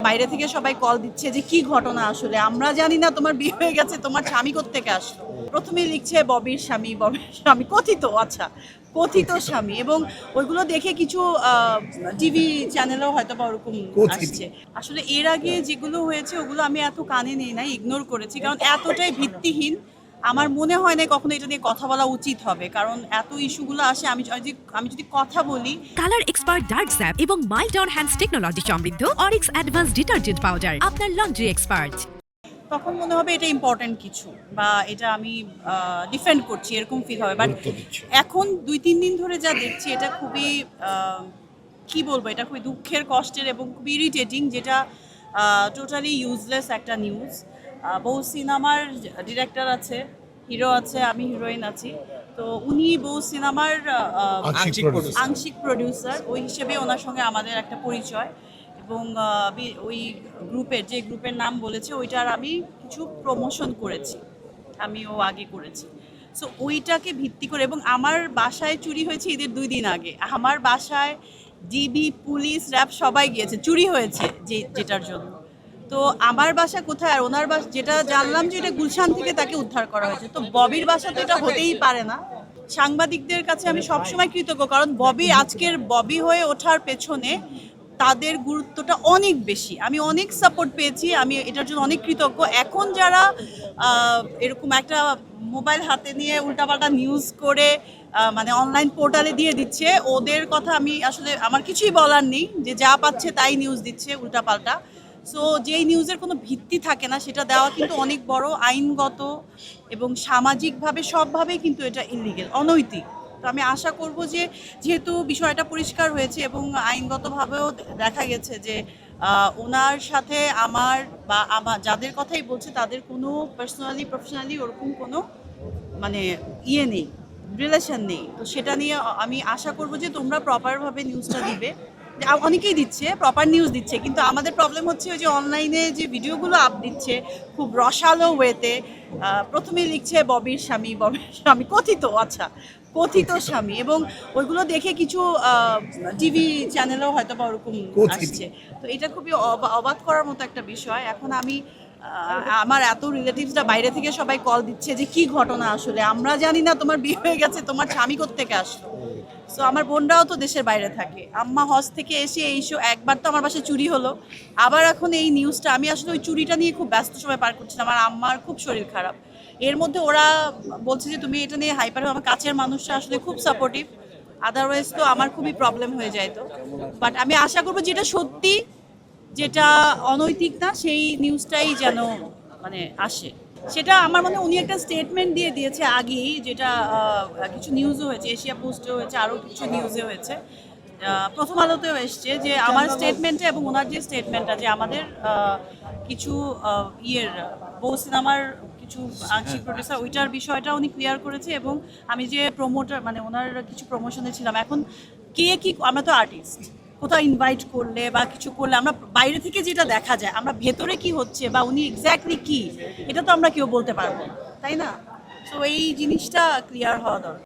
বাইরে থেকে সবাই কল দিচ্ছে যে কি ঘটনা আসলে আমরা জানি না, তোমার বিয়ে হয়ে গেছে, তোমার স্বামী কোত্থেকে আসলো। প্রথমে লিখছে ববির স্বামী কথিত স্বামী, এবং ওইগুলো দেখে কিছু টিভি চ্যানেলও হয়তো বা ওরকম আসছে। আসলে এর আগে যেগুলো হয়েছে ওগুলো আমি এত কানে নেই নাই, ইগনোর করেছি, কারণ এতটাই ভিত্তিহীন। আমার মনে হয় না কখনো এটা নিয়ে কথা বলা উচিত হবে, কারণ এত ইস্যুগুলো আসে। আমি যদি কথা বলি, কালার এক্সপার্ট ডার্ক স্যাপ এবং মাইল্ড অন হ্যান্ডস টেকনোলজি সমৃদ্ধ অরিক্স অ্যাডভান্স ডিটারজেন্ট পাউডার আপনার লন্ড্রি এক্সপার্ট। তখন মনে হবে এটা ইম্পর্টেন্ট কিছু, বা এটা আমি ডিফেন্ড করছি, এরকম ফিল হবে। বাট এখন 2-3 দিন ধরে যা দেখছি এটা খুবই কি বলবো, এটা খুবই দুঃখের, কষ্টের এবং খুবই ইরিটেটিং, যেটা টোটালি ইউজলেস একটা নিউজ। বহু সিনেমার ডিরেক্টর আছে, হিরো আছে, আমি হিরোইন আছি। তো উনি বহু সিনেমার আংশিক প্রডিউসার, ওই হিসেবে ওনার সঙ্গে আমাদের একটা পরিচয়। এবং ওই যে গ্রুপের নাম বলেছে ওইটার আমি কিছু প্রমোশন করেছি, আমিও আগে করেছি। সো ওইটাকে ভিত্তি করে, এবং আমার বাসায় চুরি হয়েছে ঈদের 2 দিন আগে। আমার বাসায় ডিবি, পুলিশ, র্যাব সবাই গিয়েছে, চুরি হয়েছে যেটার জন্য। তো আমার বাসা কোথায়, আর ওনার বাসা যেটা জানলাম যে এটা গুলশান থেকে তাকে উদ্ধার করা হয়েছে। তো ববির বাসা তো এটা হতেই পারে না। সাংবাদিকদের কাছে আমি সবসময় কৃতজ্ঞ, কারণ আজকের ববি হয়ে ওঠার পেছনে তাদের গুরুত্বটা অনেক বেশি। আমি অনেক সাপোর্ট পেয়েছি, আমি এটার জন্য অনেক কৃতজ্ঞ। এখন যারা এরকম একটা মোবাইল হাতে নিয়ে উল্টাপাল্টা নিউজ করে মানে অনলাইন পোর্টালে দিয়ে দিচ্ছে, ওদের কথা আমি আসলে আমার কিছুই বলার নেই, যে যা পাচ্ছে তাই নিউজ দিচ্ছে উল্টাপাল্টা। সো যেই নিউজের কোনো ভিত্তি থাকে না সেটা দেওয়া কিন্তু অনেক বড় আইনগত এবং সামাজিকভাবে সবভাবেই কিন্তু এটা ইলিগেল, অনৈতিক। তো আমি আশা করব যে যেহেতু বিষয়টা পরিষ্কার হয়েছে এবং আইনগতভাবেও দেখা গেছে যে ওনার সাথে আমার যাদের কথাই বলছে তাদের কোনো পার্সোনালি প্রফেশনালি ওরকম কোনো মানে নেই, রিলেশন নেই। তো সেটা নিয়ে আমি আশা করব যে তোমরা প্রপারভাবে নিউজটা দিবে। অনেকেই দিচ্ছে, প্রপার নিউজ দিচ্ছে, কিন্তু আমাদের প্রবলেম হচ্ছে ওই যে অনলাইনে যে ভিডিওগুলো আপ দিচ্ছে খুব রসালো ওয়েতে। প্রথমে লিখছে ববির স্বামী কথিত স্বামী, এবং ওইগুলো দেখে কিছু টিভি চ্যানেলও হয়তো বা ওরকম আসছে। তো এটা খুবই অবাক করার মতো একটা বিষয়। এখন আমার এত রিলেটিভসরা বাইরে থেকে সবাই কল দিচ্ছে যে কি ঘটনা আসলে আমরা জানি না, তোমার বিয়ে হয়ে গেছে, তোমার স্বামী কোত্থেকে আসলো। সো আমার বোনরাও তো দেশের বাইরে থাকে, আম্মা হজ থেকে এসে একবার তো আমার বাসায় চুরি হলো, আবার এখন এই নিউজটা। আমি আসলে ওই চুরিটা নিয়ে খুব ব্যস্ত সময় পার করছিলাম, আমার আম্মার খুব শরীর খারাপ। এর মধ্যে ওরা বলছে যে তুমি এটা নিয়ে হাইপার। আমার কাছের মানুষরা আসলে খুব সাপোর্টিভ, আদারওয়াইজ তো আমার খুবই প্রবলেম হয়ে যায়। তো বাট আমি আশা করবো যেটা সত্যি, যেটা অনৈতিক না, সেই নিউজটাই যেন মানে আসে। সেটা আমার মনে হয় উনি একটা স্টেটমেন্ট দিয়ে দিয়েছে আগেই, যেটা কিছু নিউজও হয়েছে, এশিয়া পোস্টেও হয়েছে, আরও কিছু নিউজে হয়েছে, প্রথম আলোতেও এসছে, যে আমার স্টেটমেন্টে এবং ওনার যে স্টেটমেন্টটা, যে আমাদের কিছু বহু সিনেমার কিছু আংশিক প্রডিউসার, ওইটার বিষয়টা উনি ক্লিয়ার করেছে। এবং আমি যে প্রমোটার, মানে ওনার কিছু প্রমোশনে ছিলাম, এখন কে কি, আমরা তো আর্টিস্ট, কোথাও ইনভাইট করলে বা কিছু করলে আমরা বাইরে থেকে যেটা দেখা যায়, আমরা ভেতরে কি হচ্ছে বা উনি এক্স্যাক্টলি কি, এটা তো আমরা কেউ বলতে পারবো না, তাই না? তো এই জিনিসটা ক্লিয়ার হওয়া দরকার।